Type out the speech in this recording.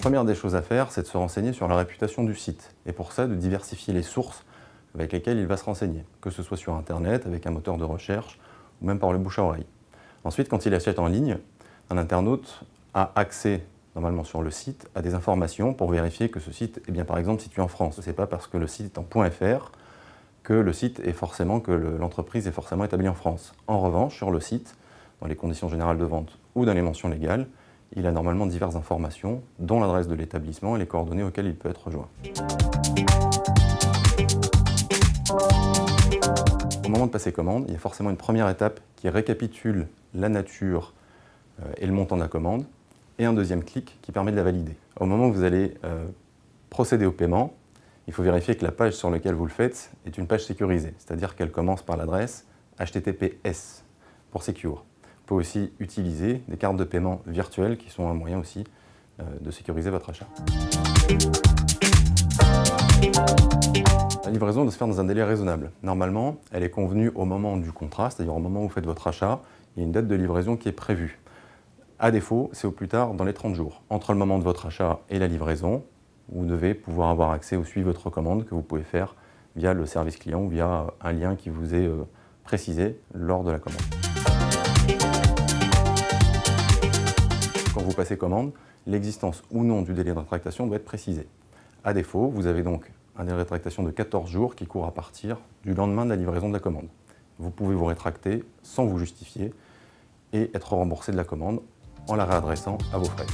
première des choses à faire, c'est de se renseigner sur la réputation du site, et pour ça, de diversifier les sources avec lesquelles il va se renseigner, que ce soit sur Internet, avec un moteur de recherche, ou même par le bouche à oreille. Ensuite, quand il achète en ligne, un internaute a accès, normalement sur le site, à des informations pour vérifier que ce site est bien par exemple situé en France. Ce n'est pas parce que le site est en .fr que le site est forcément, que l'entreprise est forcément établie en France. En revanche, sur le site, dans les conditions générales de vente ou dans les mentions légales, il a normalement diverses informations, dont l'adresse de l'établissement et les coordonnées auxquelles il peut être rejoint. Au moment de passer commande, il y a forcément une première étape qui récapitule la nature et le montant de la commande, et un deuxième clic qui permet de la valider. Au moment où vous allez procéder au paiement, il faut vérifier que la page sur laquelle vous le faites est une page sécurisée, c'est-à-dire qu'elle commence par l'adresse HTTPS pour Secure. Vous pouvez aussi utiliser des cartes de paiement virtuelles qui sont un moyen aussi de sécuriser votre achat. La livraison doit se faire dans un délai raisonnable. Normalement, elle est convenue au moment du contrat, c'est-à-dire au moment où vous faites votre achat, il y a une date de livraison qui est prévue. À défaut, c'est au plus tard dans les 30 jours. Entre le moment de votre achat et la livraison, vous devez pouvoir avoir accès au suivi de votre commande que vous pouvez faire via le service client ou via un lien qui vous est précisé lors de la commande. Quand vous passez commande, l'existence ou non du délai de rétractation doit être précisée. À défaut, vous avez donc un délai de rétractation de 14 jours qui court à partir du lendemain de la livraison de la commande. Vous pouvez vous rétracter sans vous justifier et être remboursé de la commande en la réadressant à vos frais.